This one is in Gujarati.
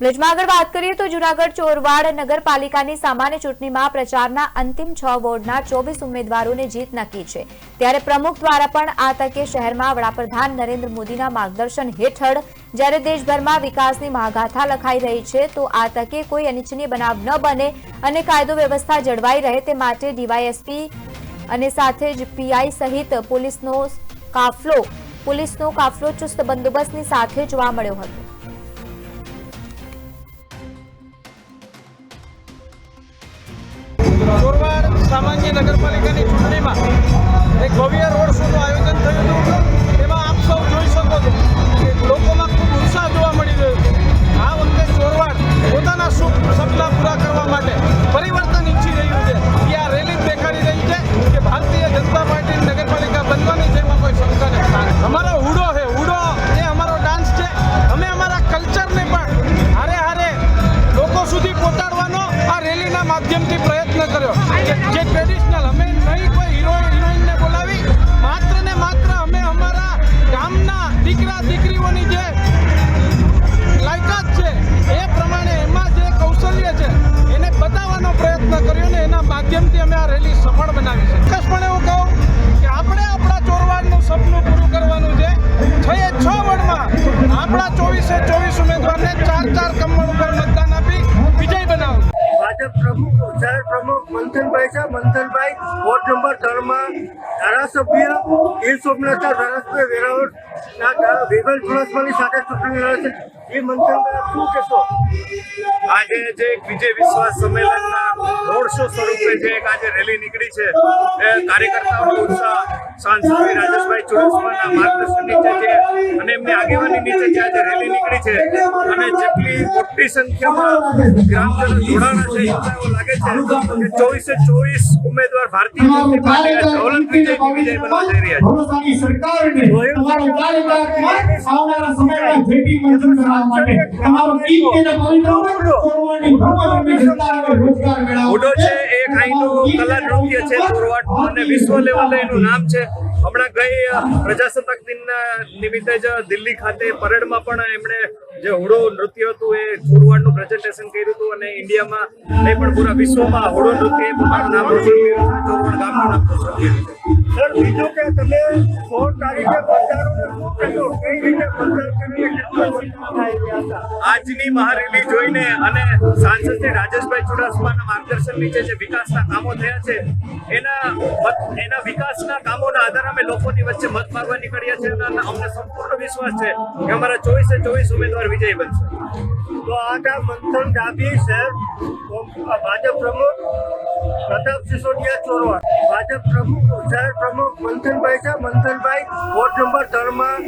બ્લેજમાં આગળ વાત કરીએ તો જૂનાગઢ ચોરવાડ નગરપાલિકાની સામાન્ય ચૂંટણીમાં પ્રચારના અંતિમ 6 વોર્ડના 24 ઉમેદવારોને જીત નક્કી છે। ત્યારે પ્રમુખ દ્વારા પણ આ તકે શહેરમાં વડાપ્રધાન નરેન્દ્ર મોદીના માર્ગદર્શન હેઠળ જ્યારે દેશભરમાં વિકાસની મહાગાથા લખાઈ રહી છે તો આ તકે કોઈ અનિચ્છનીય બનાવ ન બને અને કાયદો વ્યવસ્થા જળવાઈ રહે તે માટે ડીવાયએસપી અને સાથે જ પીઆઈ સહિત પોલીસનો કાફલો ચુસ્ત બંદોબસ્તની સાથે જોવા મળ્યો હતો। ચોરવાડ સામાન્ય નગરપાલિકાની ચૂંટણીમાં એક ભવ્ય રોડ શોનું આયોજન થયું હતું। એમાં આપ સૌ જોઈ શકો છો કે લોકોમાં ખૂબ ઉત્સાહ જોવા મળી રહ્યો છે। આ વખતે ચોરવાડ પોતાના સપના પૂરા કરવા માટે પરિવર્તન ઈચ્છી રહ્યું છે। એ આ રેલી દેખાડી રહી છે કે ભારતીય જનતા પાર્ટીની નગરપાલિકા બનવાની છે, એમાં કોઈ શંકા નથી। અમારો હુડો છે, હુડો એ અમારો ડાન્સ છે। અમે અમારા કલ્ચરને પણ હારે હારે લોકો સુધી પહોંચાડવાનો આ રેલીના માધ્યમથી પ્રયત્ન કર્યો કે જે ટ્રેડિશનલ અમે નહીં કોઈ હિરોઈનને બોલાવી, માત્ર ને માત્ર અમે અમારા ગામના દીકરા દીકરીઓની જે લાયકાત છે એ પ્રમાણે એમાં જે કૌશલ્ય છે એને બતાવવાનો પ્રયત્ન કર્યો ને એના માધ્યમથી અમે આ રેલી સફળ બનાવી છે। ચોક્કસપણે હું કહું કે આપણે આપણા ચોરવાડનું સપનું પૂરું કરવાનું છે। 6 વોર્ડમાં આપણા 24 ઉમેદવારને 4 કમળ ઉપર મતદાન આપી વિજય બનાવવું। ભાજપ પ્રમુખ શહેર પ્રમુખ મંથનભાઈ છે। મંથનભાઈ વોર્ડ નંબર 3 માં ધારાસભ્ય ગીર સોમનાથના ધારાસભ્ય વેરાવળના વેગલ ચુડાસમાની સાથે ચૂંટણી લડે છે। એ મંથનભાઈ આપ શું કહેશો? આજે જે એક વિજય વિશ્વાસ સંમેલનના રોડ શો સ્વરૂપે જે એક આજે રેલી નીકળી છે એ કાર્યકર્તાઓનો ઉત્સાહ સાંસદ રાજેશભાઈ ચુડાસમાના માર્ગદર્શન નીચે છે અને એમની આગેવાની નીચે જે આજે રેલી નીકળી છે અને જેટલી મોટી સંખ્યામાં ગ્રામજનો જોડાણા છે એવું લાગે છે કે 24 ઉમેદવાર ભારતીય જનતા પાર્ટીના જ્વલંત વિજય બનવા જઈ રહ્યા હુડો છે એ એક અહીંનું કલા નૃત્ય છે ચોરવાડ અને વિશ્વ લેવલે એનું નામ છે। હમણાં ગઈ પ્રજાસત્તાક દિનના નિમિત્તે જ દિલ્હી ખાતે પરેડમાં પણ એમણે જે હુડો નૃત્ય હતું એ ચોરવાડનું પ્રેઝન્ટેશન કર્યું હતું અને ઇન્ડિયામાં નહીં પણ પૂરા વિશ્વમાં હુડો નૃત્ય પોતાનું નામ રોશન કર્યું છે, ચોરવાડ ગામનું નામ રોશન કર્યું છે। સર, બીજું કે તમે 16 તારીખે મતદારોને શું કહેશો? કઈ રીતે મતદાન કરીને કેટલા મતદાન થાય હતા? આજની મહારેલી જોઈને અને સાંસદ શ્રી રાજેશભાઈ ચુડાસમાના માર્ગદર્શન નીચે જે વિકાસના કામો થયા છે એના વિકાસના કામોના આધારે અમે લોકોની વચ્ચે મત માંગવા નીકળ્યા છે અને અમને સંપૂર્ણ વિશ્વાસ છે કે અમારા 24 ઉમેદવાર વિજય બનશે। તો આ મંથન ડાબી શહેર ભાજપ પ્રમુખ પ્રતાપ સિસોદિયા ચોરવાડ, ભાજપ પ્રમુખ શહેર પ્રમુખ મંથનભાઈ છે। મંથનભાઈ વોર્ડ નંબર 3 માં